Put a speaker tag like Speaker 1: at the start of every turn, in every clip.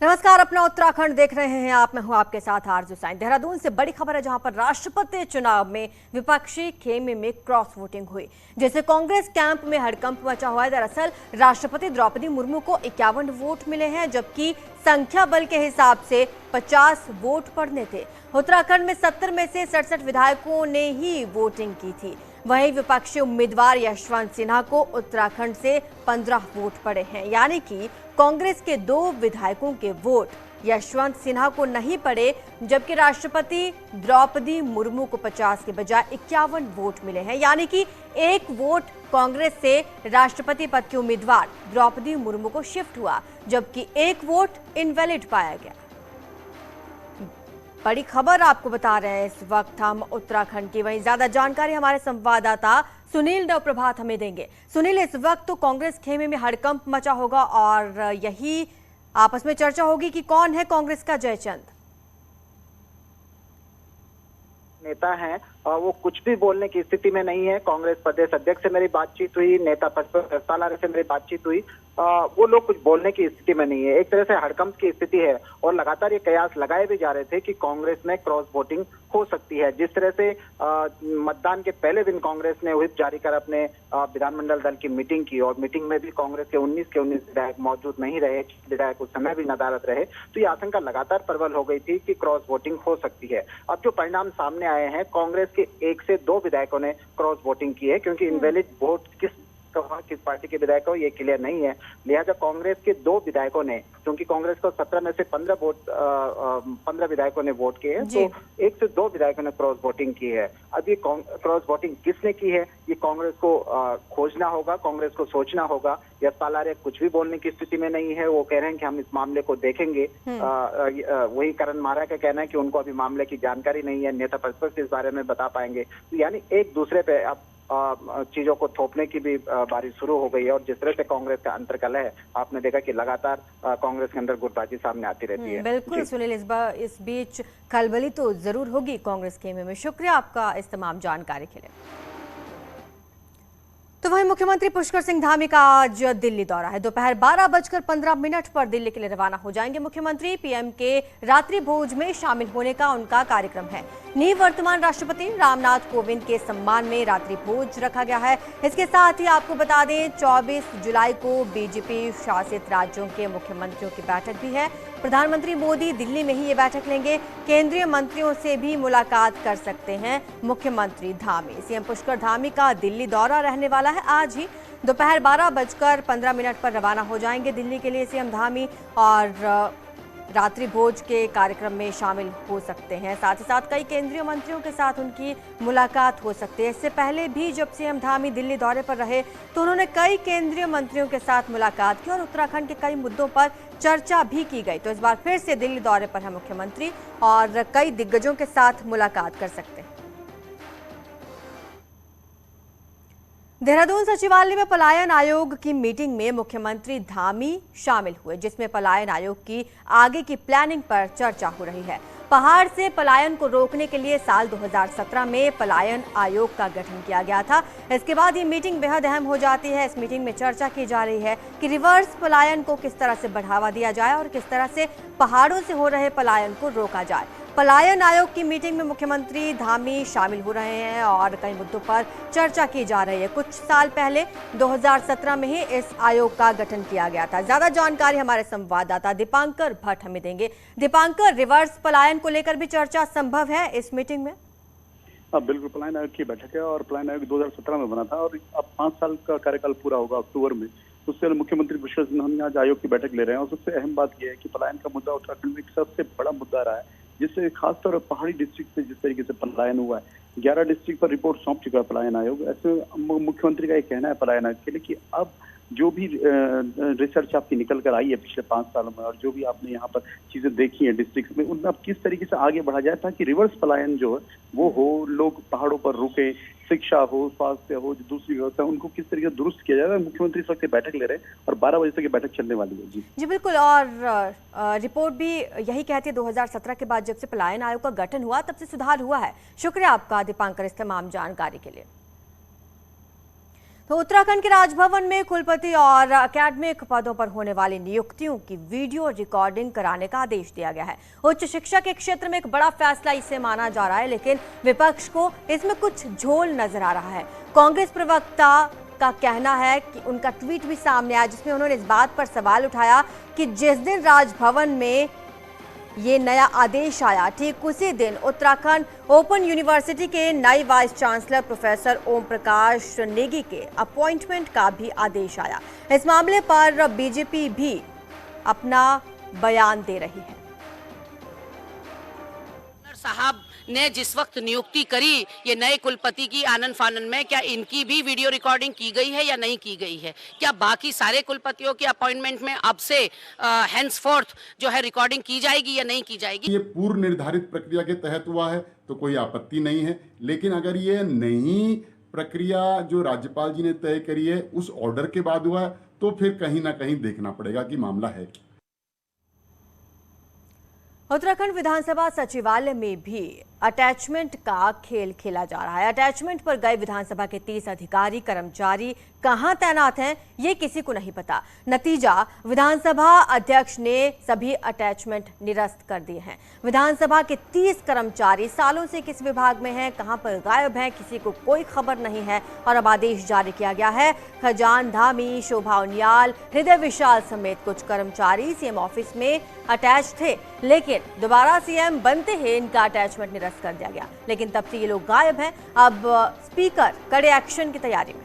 Speaker 1: नमस्कार, अपना उत्तराखंड देख रहे हैं आप। मैं हूं आपके साथ आरजू साइन। देहरादून से बड़ी खबर है, जहां पर राष्ट्रपति चुनाव में विपक्षी खेमे में क्रॉस वोटिंग हुई, जिससे कांग्रेस कैंप में हड़कंप मचा हुआ है। दरअसल राष्ट्रपति द्रौपदी मुर्मू को 51 वोट मिले हैं, जबकि संख्या बल के हिसाब से 50 वोट पड़ने थे। उत्तराखंड में 70 में से 67 विधायकों ने ही वोटिंग की थी। वहीं विपक्षी उम्मीदवार यशवंत सिन्हा को उत्तराखंड से 15 वोट पड़े हैं, यानी कि कांग्रेस के 2 विधायकों के वोट यशवंत सिन्हा को नहीं पड़े, जबकि राष्ट्रपति द्रौपदी मुर्मू को 50 के बजाय 51 वोट मिले हैं, यानी कि 1 वोट कांग्रेस से राष्ट्रपति पद के उम्मीदवार द्रौपदी मुर्मू को शिफ्ट हुआ, जबकि 1 वोट इनवैलिड पाया गया। बड़ी खबर आपको बता रहे हैं इस वक्त हम उत्तराखंड की। वहीं ज्यादा जानकारी हमारे संवाददाता सुनील नवप्रभात हमें देंगे। सुनील, इस वक्त तो कांग्रेस खेमे में हड़कंप मचा होगा और यही आपस में चर्चा होगी कि कौन है कांग्रेस का जयचंद।
Speaker 2: नेता हैं और वो कुछ भी बोलने की स्थिति में नहीं है। कांग्रेस प्रदेश अध्यक्ष से मेरी बातचीत हुई, नेता सालारे से मेरी बातचीत हुई, वो लोग कुछ बोलने की स्थिति में नहीं है। एक तरह से हड़कंप की स्थिति है और लगातार ये कयास लगाए भी जा रहे थे कि कांग्रेस में क्रॉस वोटिंग हो सकती है। जिस तरह से मतदान के पहले दिन कांग्रेस ने व्हिप जारी कर अपने विधानमंडल दल की मीटिंग की और मीटिंग में भी कांग्रेस के 19 विधायक मौजूद नहीं रहे, विधायक उस समय भी नदारद रहे, तो ये आशंका लगातार प्रबल हो गई थी कि क्रॉस वोटिंग हो सकती है। अब जो परिणाम सामने आए हैं, कांग्रेस के 1 से 2 विधायकों ने क्रॉस वोटिंग की है, क्योंकि इनवैलिड वोट किस पार्टी के विधायक हो ये क्लियर नहीं है। लिहाजा कांग्रेस के 2 विधायकों ने, क्योंकि कांग्रेस को 17 में से 15 विधायकों ने वोट किए हैं, तो 1 से 2 विधायकों ने क्रॉस वोटिंग की है। अब ये क्रॉस वोटिंग किसने की है, ये कांग्रेस को खोजना होगा, कांग्रेस को सोचना होगा। यशपाल आर्य कुछ भी बोलने की स्थिति में नहीं है। वो कह रहे हैं कि हम इस मामले को देखेंगे। वही करण मारा का कहना है कि उनको अभी मामले की जानकारी नहीं है, नेता प्रतिपक्ष इस बारे में बता पाएंगे। तो यानी एक दूसरे पे अब चीजों को थोपने की भी बारी शुरू हो गई है। और जिस तरह से कांग्रेस का अंतर्कलह है, आपने देखा कि लगातार कांग्रेस के अंदर गुटबाजी सामने आती रहती है।
Speaker 1: बिल्कुल सुनील, इस बीच खलबली तो जरूर होगी कांग्रेस खेमे में। शुक्रिया आपका इस तमाम जानकारी के लिए। तो वहीं मुख्यमंत्री पुष्कर सिंह धामी का आज दिल्ली दौरा है। दोपहर 12:15 पर दिल्ली के लिए रवाना हो जाएंगे मुख्यमंत्री। पीएम के रात्रि भोज में शामिल होने का उनका कार्यक्रम है। निवर्तमान राष्ट्रपति रामनाथ कोविंद के सम्मान में रात्रि भोज रखा गया है। इसके साथ ही आपको बता दें, 24 जुलाई को बीजेपी शासित राज्यों के मुख्यमंत्रियों की बैठक भी है। प्रधानमंत्री मोदी दिल्ली में ही ये बैठक लेंगे। केंद्रीय मंत्रियों से भी मुलाकात कर सकते हैं मुख्यमंत्री धामी। सीएम पुष्कर धामी का दिल्ली दौरा रहने वाला है। आज ही दोपहर 12:15 पर रवाना हो जाएंगे दिल्ली के लिए सीएम धामी और रात्रि भोज के कार्यक्रम में शामिल हो सकते हैं। साथ ही साथ कई केंद्रीय मंत्रियों के साथ उनकी मुलाकात हो सकती है। इससे पहले भी जब सीएम धामी दिल्ली दौरे पर रहे तो उन्होंने कई केंद्रीय मंत्रियों के साथ मुलाकात की और उत्तराखंड के कई मुद्दों पर चर्चा भी की गई। तो इस बार फिर से दिल्ली दौरे पर है मुख्यमंत्री और कई दिग्गजों के साथ मुलाकात कर सकते हैं। देहरादून सचिवालय में पलायन आयोग की मीटिंग में मुख्यमंत्री धामी शामिल हुए, जिसमें पलायन आयोग की आगे की प्लानिंग पर चर्चा हो रही है। पहाड़ से पलायन को रोकने के लिए साल 2017 में पलायन आयोग का गठन किया गया था। इसके बाद ये मीटिंग बेहद अहम हो जाती है। इस मीटिंग में चर्चा की जा रही है कि रिवर्स पलायन को किस तरह से बढ़ावा दिया जाए और किस तरह से पहाड़ों से हो रहे पलायन को रोका जाए। पलायन आयोग की मीटिंग में मुख्यमंत्री धामी शामिल हो रहे हैं और कई मुद्दों पर चर्चा की जा रही है। कुछ साल पहले 2017 में ही इस आयोग का गठन किया गया था। ज्यादा जानकारी हमारे संवाददाता दीपांकर भट्ट हमें देंगे। दीपांकर, रिवर्स पलायन को लेकर भी चर्चा संभव है इस मीटिंग में?
Speaker 3: बिल्कुल, पलायन आयोग की बैठक है और पलायन आयोग 2017 में बना था और अब 5 साल का कार्यकाल पूरा होगा अक्टूबर में। उससे मुख्यमंत्री पुष्कर सिंह धामी आज आयोग की बैठक ले रहे हैं और सबसे अहम बात यह है कि पलायन का मुद्दा उत्तराखंड में एक सबसे बड़ा मुद्दा रहा है, जिससे खासतौर पर पहाड़ी डिस्ट्रिक्ट से जिस तरीके से पलायन हुआ है। 11 डिस्ट्रिक्ट पर रिपोर्ट सौंप चुका है पलायन आयोग। ऐसे मुख्यमंत्री का ये कहना है पलायन आयोग के लिए कि अब जो भी रिसर्च आपकी निकल कर आई है पिछले 5 सालों में और जो भी आपने यहाँ पर चीजें देखी हैं डिस्ट्रिक्ट में, उनमें अब किस तरीके से आगे बढ़ा जाए ताकि रिवर्स पलायन जो है वो हो, लोग पहाड़ों पर रुके, शिक्षा हो, स्वास्थ्य हो, जो दूसरी व्यवस्था उनको किस तरीके से दुरुस्त किया जाए। मुख्यमंत्री इस वक्त बैठक ले रहे हैं और 12 बजे तक ये बैठक चलने वाली है। जी
Speaker 1: बिल्कुल। और रिपोर्ट भी यही कहती है 2017 के बाद जब से पलायन आयोग का गठन हुआ तब से सुधार हुआ है। शुक्रिया आपका दीपांकर इस तमाम जानकारी के लिए। तो उत्तराखंड के राजभवन में कुलपति और अकेडमिक पदों पर होने वाली नियुक्तियों की वीडियो रिकॉर्डिंग कराने का आदेश दिया गया है। उच्च शिक्षा के क्षेत्र में एक बड़ा फैसला इसे माना जा रहा है, लेकिन विपक्ष को इसमें कुछ झोल नजर आ रहा है। कांग्रेस प्रवक्ता का कहना है कि उनका ट्वीट भी सामने आया, जिसमें उन्होंने इस बात पर सवाल उठाया कि जिस दिन राजभवन में ये नया आदेश आया, ठीक उसी दिन उत्तराखंड ओपन यूनिवर्सिटी के नए vice chancellor professor Om Prakash Negi के अपॉइंटमेंट का भी आदेश आया। इस मामले पर बीजेपी भी अपना बयान दे रही है।
Speaker 4: साहब ने जिस वक्त नियुक्ति करी ये नए कुलपति की आनन फानन में, क्या इनकी भी वीडियो रिकॉर्डिंग की गई है या नहीं की गई है? क्या बाकी सारे कुलपतियों के अपॉइंटमेंट में अब से हेंसफोर्थ जो है रिकॉर्डिंग की जाएगी या नहीं की जाएगी?
Speaker 5: ये पूर्व निर्धारित प्रक्रिया के तहत हुआ है तो कोई आपत्ति नहीं है, लेकिन अगर ये नई प्रक्रिया जो राज्यपाल जी ने तय करी है उस ऑर्डर के बाद हुआ है तो फिर कहीं ना कहीं देखना पड़ेगा कि मामला है।
Speaker 1: उत्तराखंड विधानसभा सचिवालय में भी अटैचमेंट का खेल खेला जा रहा है। अटैचमेंट पर गए विधानसभा के 30 अधिकारी कर्मचारी कहां तैनात हैं ये किसी को नहीं पता। नतीजा, विधानसभा अध्यक्ष ने सभी अटैचमेंट निरस्त कर दिए हैं। विधानसभा के 30 कर्मचारी सालों से किस विभाग में हैं, कहां पर गायब हैं, किसी को कोई खबर नहीं है। और अब आदेश जारी किया गया है। खजान धामी, शोभा उनियाल, हृदय विशाल समेत कुछ कर्मचारी सीएम ऑफिस में अटैच थे, लेकिन दोबारा सीएम बनते ही इनका अटैचमेंट निरस्त कर दिया गया। लेकिन तब से ये लोग गायब हैं। अब स्पीकर कड़े एक्शन की तैयारी में।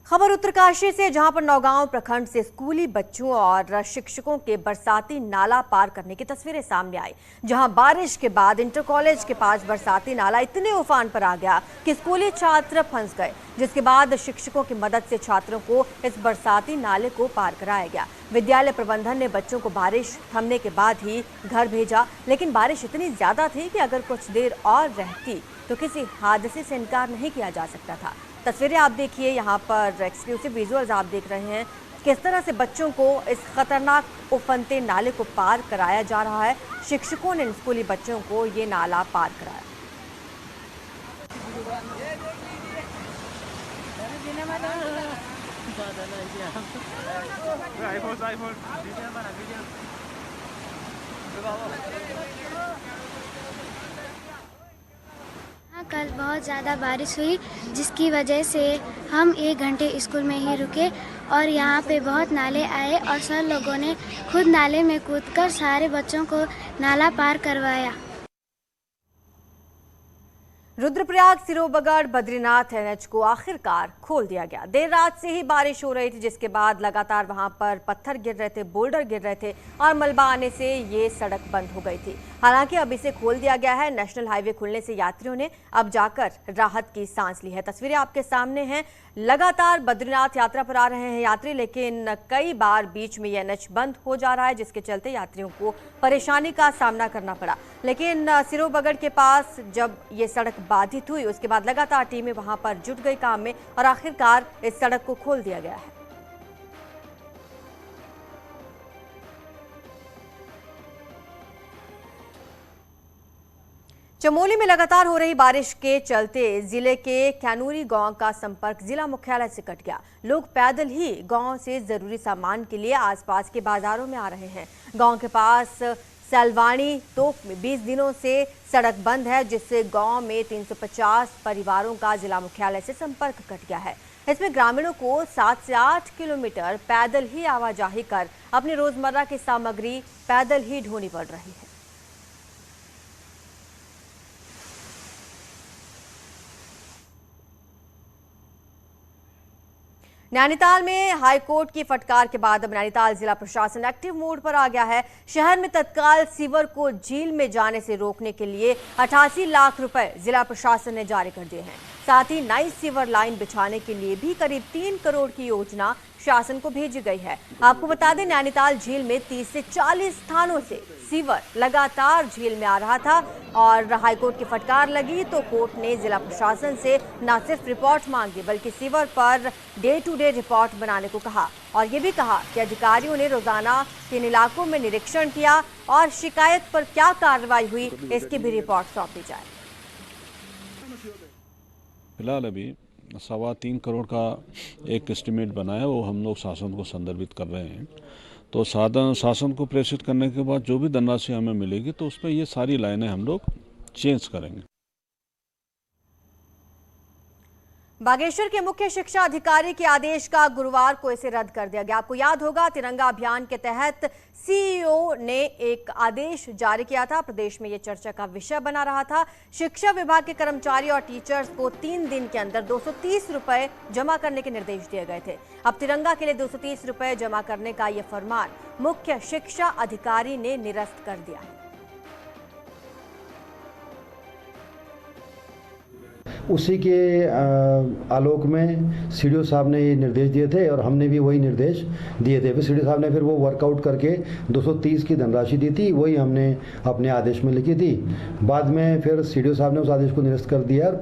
Speaker 1: खबर उत्तरकाशी से, जहां पर नौगांव प्रखंड से स्कूली बच्चों और शिक्षकों के बरसाती नाला पार करने की तस्वीरें सामने आई, जहां बारिश के बाद इंटर कॉलेज के पास बरसाती नाला इतने उफान पर आ गया कि स्कूली छात्र फंस गए, जिसके बाद शिक्षकों की मदद से छात्रों को इस बरसाती नाले को पार कराया गया। विद्यालय प्रबंधन ने बच्चों को बारिश थमने के बाद ही घर भेजा, लेकिन बारिश इतनी ज्यादा थी कि अगर कुछ देर और रहती तो किसी हादसे से इनकार नहीं किया जा सकता था। तस्वीरें आप देखिए, यहाँ पर एक्सक्लूसिव विजुअल्स आप देख रहे हैं किस तरह से बच्चों को इस खतरनाक उफनते नाले को पार कराया जा रहा है। शिक्षकों ने स्कूली बच्चों को ये नाला पार कराया।
Speaker 6: कल बहुत ज़्यादा बारिश हुई, जिसकी वजह से हम 1 घंटे स्कूल में ही रुके और यहाँ पे बहुत नाले आए और सर लोगों ने खुद नाले में कूदकर सारे बच्चों को नाला पार करवाया।
Speaker 1: रुद्रप्रयाग सिरोबगढ़ बद्रीनाथ एनएच को आखिरकार खोल दिया गया। देर रात से ही बारिश हो रही थी, जिसके बाद लगातार वहां पर पत्थर गिर रहे थे, बोल्डर गिर रहे थे और मलबा आने से ये सड़क बंद हो गई थी। हालांकि अब इसे खोल दिया गया है। नेशनल हाईवे खुलने से यात्रियों ने अब जाकर राहत की सांस ली है। तस्वीरें आपके सामने हैं। लगातार बद्रीनाथ यात्रा पर आ रहे हैं यात्री, लेकिन कई बार बीच में ये एनएच बंद हो जा रहा है, जिसके चलते यात्रियों को परेशानी का सामना करना पड़ा। लेकिन सिरोबगढ़ के पास जब ये सड़क बाधित हुई, उसके बाद लगातार टीमें वहां पर जुट गई काम में और आखिरकार इस सड़क को खोल दिया गया है। चमोली में लगातार हो रही बारिश के चलते जिले के कैनूरी गांव का संपर्क जिला मुख्यालय से कट गया। लोग पैदल ही गांव से जरूरी सामान के लिए आसपास के बाजारों में आ रहे हैं। गांव के पास सलवानी तोप में 20 दिनों से सड़क बंद है, जिससे गांव में 350 परिवारों का जिला मुख्यालय से संपर्क कट गया है। इसमें ग्रामीणों को 7 से 8 किलोमीटर पैदल ही आवाजाही कर अपनी रोजमर्रा की सामग्री पैदल ही ढोनी पड़ रही है। नैनीताल में हाईकोर्ट की फटकार के बाद अब नैनीताल जिला प्रशासन एक्टिव मोड पर आ गया है। शहर में तत्काल सीवर को झील में जाने से रोकने के लिए 88 लाख रुपए जिला प्रशासन ने जारी कर दिए हैं। साथ ही नई सीवर लाइन बिछाने के लिए भी करीब 3 करोड़ की योजना शासन को भेजी गई है। आपको बता दें, नैनीताल झील में 30 से 40 स्थानों से सीवर लगातार झील में आ रहा था और हाईकोर्ट की फटकार लगी तो कोर्ट ने जिला प्रशासन से न सिर्फ रिपोर्ट मांगी, बल्कि sewer per day to day report बनाने को कहा और ये भी कहा कि अधिकारियों ने रोजाना किन इलाकों में निरीक्षण किया और शिकायत पर क्या कार्रवाई हुई, इसकी भी रिपोर्ट सौंपी जाए।
Speaker 7: फिलहाल अभी 3.25 करोड़ का एक एस्टिमेट बना है, वो हम लोग शासन को संदर्भित कर रहे हैं। तो शासन को प्रेषित करने के बाद जो भी धनराशि हमें मिलेगी तो उसमें ये सारी लाइनें हम लोग चेंज करेंगे।
Speaker 1: बागेश्वर के मुख्य शिक्षा अधिकारी के आदेश का गुरुवार को इसे रद्द कर दिया गया। आपको याद होगा, तिरंगा अभियान के तहत सीईओ ने एक आदेश जारी किया था। प्रदेश में यह चर्चा का विषय बना रहा था। शिक्षा विभाग के कर्मचारी और टीचर्स को 3 दिन के अंदर 230 रुपए जमा करने के निर्देश दिए गए थे। अब तिरंगा के लिए 230 रुपए जमा करने का यह फरमान मुख्य शिक्षा अधिकारी ने निरस्त कर दिया है।
Speaker 8: उसी के आलोक में सीडीओ साहब ने ये निर्देश दिए थे और हमने भी वही निर्देश दिए थे। फिर सीडीओ साहब ने फिर वो वर्कआउट करके 230 की धनराशि दी थी, वही हमने अपने आदेश में लिखी थी। बाद में फिर सीडीओ साहब ने उस आदेश को निरस्त कर दिया।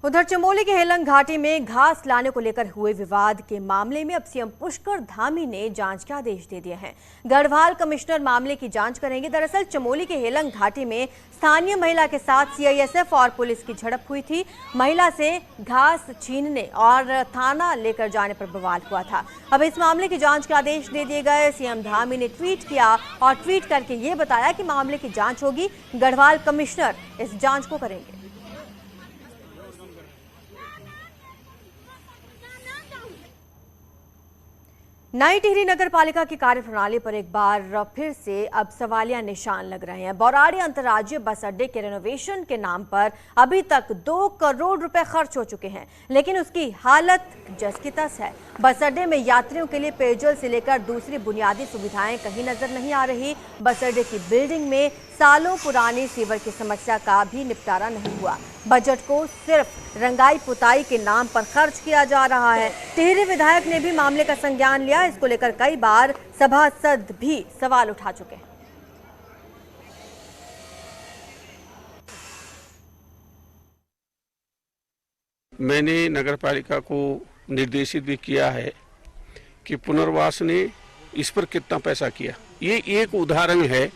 Speaker 1: उधर चमोली के हेलंग घाटी में घास लाने को लेकर हुए विवाद के मामले में अब सीएम पुष्कर धामी ने जांच के आदेश दे दिए हैं। गढ़वाल कमिश्नर मामले की जांच करेंगे। दरअसल चमोली के हेलंग घाटी में स्थानीय महिला के साथ सीआईएसएफ और पुलिस की झड़प हुई थी। महिला से घास छीनने और थाना लेकर जाने पर बवाल हुआ था। अब इस मामले की जांच के आदेश दे दिए गए। सीएम धामी ने ट्वीट किया और ट्वीट करके ये बताया कि मामले की जांच होगी, गढ़वाल कमिश्नर इस जांच को करेंगे। नई टिहरी नगर पालिका की कार्यप्रणाली पर एक बार फिर से अब सवालिया निशान लग रहे हैं। बौराड़ी अंतर्राज्यीय बस अड्डे के रेनोवेशन के नाम पर अभी तक 2 करोड़ रुपए खर्च हो चुके हैं, लेकिन उसकी हालत जस की तस है। बस अड्डे में यात्रियों के लिए पेयजल से लेकर दूसरी बुनियादी सुविधाएं कहीं नजर नहीं आ रही। बस अड्डे की बिल्डिंग में सालों पुरानी सीवर की समस्या का भी निपटारा नहीं हुआ। बजट को सिर्फ रंगाई पुताई के नाम पर खर्च किया जा रहा है। टिहरी विधायक ने भी मामले का संज्ञान लिया। इसको लेकर कई बार सभासद भी सवाल उठा चुके हैं।
Speaker 9: मैंने नगरपालिका को निर्देशित भी किया है कि पुनर्वास ने इस पर कितना पैसा किया। ये एक उदाहरण है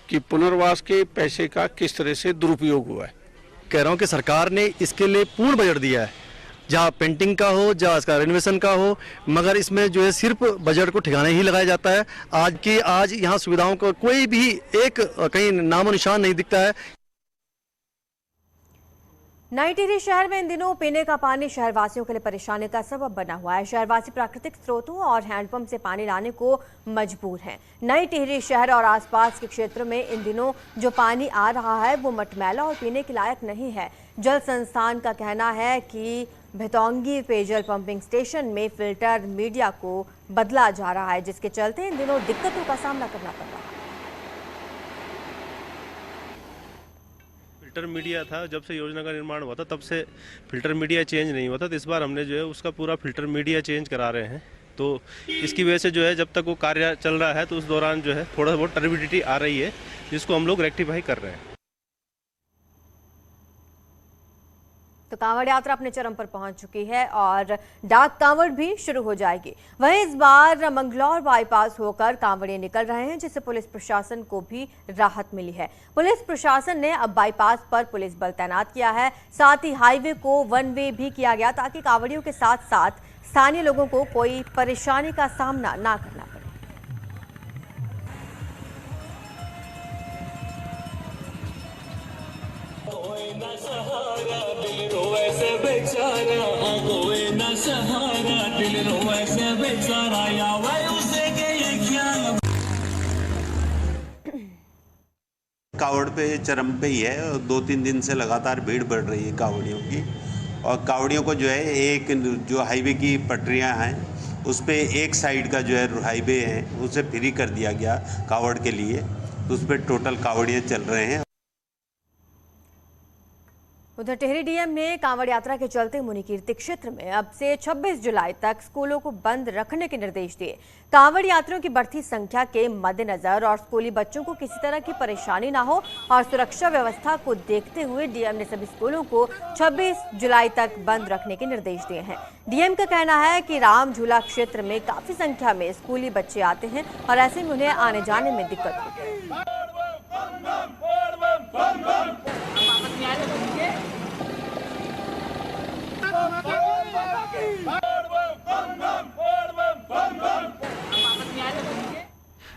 Speaker 9: कि पुनर्वास के पैसे का किस तरह से दुरुपयोग हुआ है।
Speaker 10: कह रहा हूँ कि सरकार ने इसके लिए पूर्ण बजट दिया है, जहाँ पेंटिंग का हो, जहाँ इसका रेनोवेशन का हो, मगर इसमें जो है सिर्फ बजट को ठिकाने ही लगाया जाता है। आज यहाँ सुविधाओं का कोई भी एक कहीं नामो निशान नहीं दिखता है।
Speaker 1: नई टिहरी शहर में इन दिनों पीने का पानी शहरवासियों के लिए परेशानी का सबब बना हुआ है। शहरवासी प्राकृतिक स्रोतों और हैंडपंप से पानी लाने को मजबूर हैं। नई टिहरी शहर और आसपास के क्षेत्र में इन दिनों जो पानी आ रहा है वो मटमैला और पीने के लायक नहीं है। जल संस्थान का कहना है कि भितौंगी पेयजल पंपिंग स्टेशन में फिल्टर मीडिया को बदला जा रहा है, जिसके चलते इन दिनों दिक्कतों का सामना करना पड़ रहा है।
Speaker 11: फिल्टर मीडिया था, जब से योजना का निर्माण हुआ था तब से फिल्टर मीडिया चेंज नहीं हुआ था। तो इस बार हमने जो है उसका पूरा फिल्टर मीडिया चेंज करा रहे हैं। तो इसकी वजह से जो है जब तक वो कार्य चल रहा है तो उस दौरान जो है थोड़ा बहुत टर्बिडिटी आ रही है, जिसको हम लोग रेक्टिफाई कर रहे हैं।
Speaker 1: तो कांवड़ यात्रा अपने चरम पर पहुंच चुकी है और डाक कांवड़ भी शुरू हो जाएगी। वहीं इस बार मंगलौर बाईपास होकर कांवड़िए निकल रहे हैं, जिससे पुलिस प्रशासन को भी राहत मिली है। पुलिस प्रशासन ने अब बाईपास पर पुलिस बल तैनात किया है। साथ ही हाईवे को 1 वे भी किया गया ताकि कांवड़ियों के साथ साथ स्थानीय लोगों को कोई परेशानी का सामना ना करना पड़े।
Speaker 12: कावड़ पे चरम पे ही है और 2-3 दिन से लगातार भीड़ बढ़ रही है कावड़ियों की। और कावड़ियों को जो है एक जो हाईवे की पटरियां हैं उस पे एक साइड का जो है हाईवे है उसे फ्री कर दिया गया कावड़ के लिए, तो उस पर टोटल कावड़ियाँ चल रहे हैं।
Speaker 1: उधर टिहरी डीएम ने कांवड़ यात्रा के चलते मुनिकीर्ति क्षेत्र में अब से 26 जुलाई तक स्कूलों को बंद रखने के निर्देश दिए। कांवड़ यात्रियों की बढ़ती संख्या के मद्देनजर और स्कूली बच्चों को किसी तरह की परेशानी ना हो और सुरक्षा व्यवस्था को देखते हुए डीएम ने सभी स्कूलों को 26 जुलाई तक बंद रखने के निर्देश दिए हैं। डीएम का कहना है कि राम झूला क्षेत्र में काफी संख्या में स्कूली बच्चे आते हैं और ऐसे में उन्हें आने जाने में दिक्कत होती है।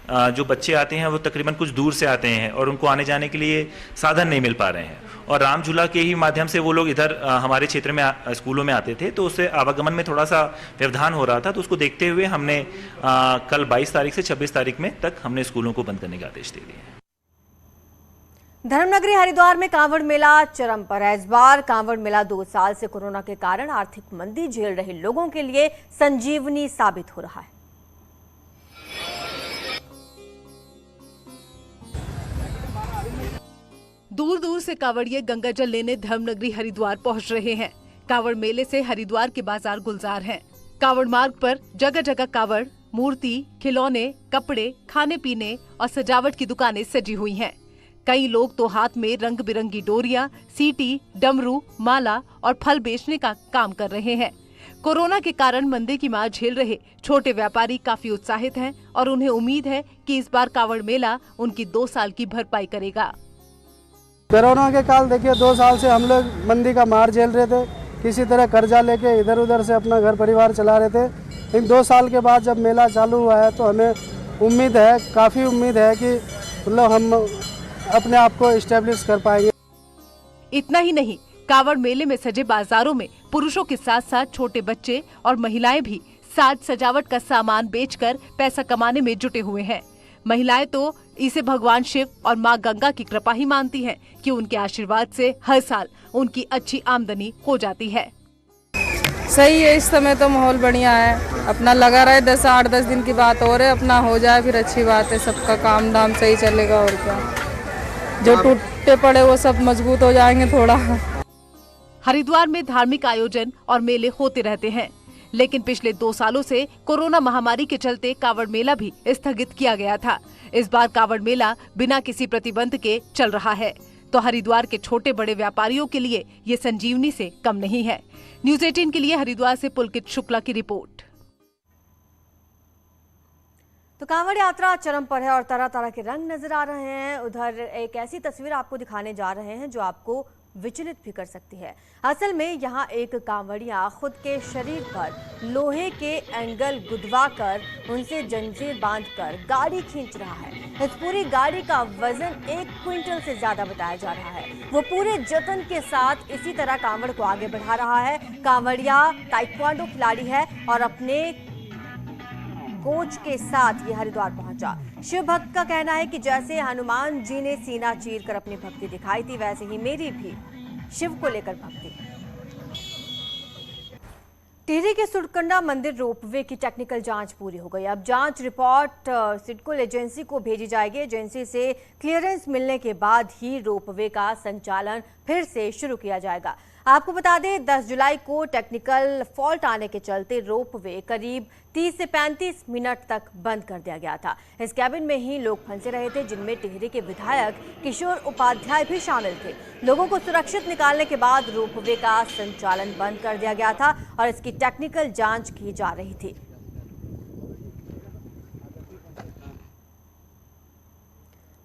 Speaker 13: जो बच्चे आते हैं वो तकरीबन कुछ दूर से आते हैं और उनको आने जाने के लिए साधन नहीं मिल पा रहे हैं, और राम झूला के ही माध्यम से वो लोग इधर हमारे क्षेत्र में स्कूलों में आते थे, तो उससे आवागमन में थोड़ा सा व्यवधान हो रहा था। तो उसको देखते हुए हमने कल 22 तारीख से 26 तारीख में तक हमने स्कूलों को बंद करने के आदेश दे दिए हैं।
Speaker 1: धर्मनगरी हरिद्वार में कांवड़ मेला चरम पर है। इस बार कांवड़ मेला 2 साल से कोरोना के कारण आर्थिक मंदी झेल रहे लोगों के लिए संजीवनी साबित हो रहा है।
Speaker 14: दूर दूर से कांवड़िए गंगा जल लेने धर्मनगरी हरिद्वार पहुंच रहे हैं। कांवड़ मेले से हरिद्वार के बाजार गुलजार हैं। कांवड़ मार्ग पर जगह जगह कांवड़, मूर्ति, खिलौने, कपड़े, खाने पीने और सजावट की दुकानें सजी हुई हैं। कई लोग तो हाथ में रंग बिरंगी डोरियां, सीटी, डमरू, माला और फल बेचने का काम कर रहे हैं। कोरोना के कारण मंदी की मार झेल रहे छोटे व्यापारी काफी उत्साहित हैं और उन्हें उम्मीद है कि इस बार कांवड़ मेला उनकी 2 साल की भरपाई करेगा।
Speaker 15: कोरोना के काल देखिए 2 साल से हम लोग मंदी का मार झेल रहे थे, किसी तरह कर्जा लेके इधर उधर से अपना घर परिवार चला रहे थे। लेकिन 2 साल के बाद जब मेला चालू हुआ है तो हमें उम्मीद है, काफ़ी उम्मीद है कि मतलब हम अपने आप को इस्टेब्लिश कर पाएंगे।
Speaker 14: इतना ही नहीं, कांवड़ मेले में सजे बाजारों में पुरुषों के साथ साथ छोटे बच्चे और महिलाएं भी साज सजावट का सामान बेचकर पैसा कमाने में जुटे हुए हैं। महिलाएं तो इसे भगवान शिव और मां गंगा की कृपा ही मानती हैं कि उनके आशीर्वाद से हर साल उनकी अच्छी आमदनी हो जाती है।
Speaker 16: सही है, इस समय तो माहौल बढ़िया है, अपना लगा रहे 8-10 दिन की बात और है, अपना हो जाए फिर अच्छी बात है, सबका काम धाम सही चलेगा और क्या। जो टूटे पड़े वो सब मजबूत हो जाएंगे थोड़ा।
Speaker 14: हरिद्वार में धार्मिक आयोजन और मेले होते रहते हैं, लेकिन पिछले 2 सालों से कोरोना महामारी के चलते कांवड़ मेला भी स्थगित किया गया था। इस बार कांवड़ मेला बिना किसी प्रतिबंध के चल रहा है, तो हरिद्वार के छोटे बड़े व्यापारियों के लिए ये संजीवनी से कम नहीं है। न्यूज़ 18 के लिए हरिद्वार से पुलकित शुक्ला की रिपोर्ट।
Speaker 1: तो कांवड़ यात्रा चरम पर है और तरह तरह के रंग नजर आ रहे हैं। उधर एक ऐसी तस्वीर आपको दिखाने जा रहे हैं जो आपको विचलित भी कर सकती है। असल में यहाँ एक कांवड़िया खुद के शरीर पर लोहे के एंगल गुदवाकर उनसे जंजीर बांधकर गाड़ी खींच रहा है। इस पूरी गाड़ी का वजन 1 क्विंटल से ज्यादा बताया जा रहा है। वो पूरे जतन के साथ इसी तरह कांवड़ को आगे बढ़ा रहा है। कांवड़िया ताइक्वांडो खिलाड़ी है और अपने कोच के साथ ये हरिद्वार पहुंचा। शिव भक्त का कहना है कि जैसे हनुमान जी ने सीना चीर कर अपनी भक्ति दिखाई थी, वैसे ही मेरी भी शिव को लेकर भक्ति। टिहरी के सुरकंडा मंदिर रोपवे की टेक्निकल जांच पूरी हो गई। अब जांच रिपोर्ट सिडकुल एजेंसी को भेजी जाएगी। एजेंसी से क्लियरेंस मिलने के बाद ही रोपवे का संचालन फिर से शुरू किया जाएगा। आपको बता दें 10 जुलाई को टेक्निकल फॉल्ट आने के चलते रोपवे करीब 30 से 35 मिनट तक बंद कर दिया गया था। इस कैबिन में ही लोग फंसे रहे थे, जिनमें टिहरी के विधायक किशोर उपाध्याय भी शामिल थे। लोगों को सुरक्षित निकालने के बाद रोपवे का संचालन बंद कर दिया गया था और इसकी टेक्निकल जांच की जा रही थी।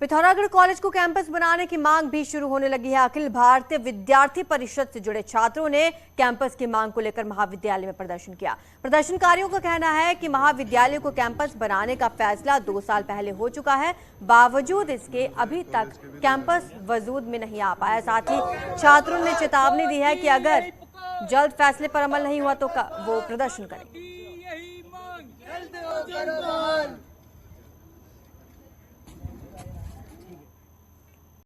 Speaker 1: पिथौरागढ़ कॉलेज को कैंपस बनाने की मांग भी शुरू होने लगी है। अखिल भारतीय विद्यार्थी परिषद से जुड़े छात्रों ने कैंपस की मांग को लेकर महाविद्यालय में प्रदर्शन किया। प्रदर्शनकारियों का कहना है कि महाविद्यालय को कैंपस बनाने का फैसला 2 साल पहले हो चुका है, बावजूद इसके अभी तक कैंपस वजूद में नहीं आ पाया। साथ ही छात्रों ने चेतावनी दी है कि अगर जल्द फैसले पर अमल नहीं हुआ तो वो प्रदर्शन करेंगे।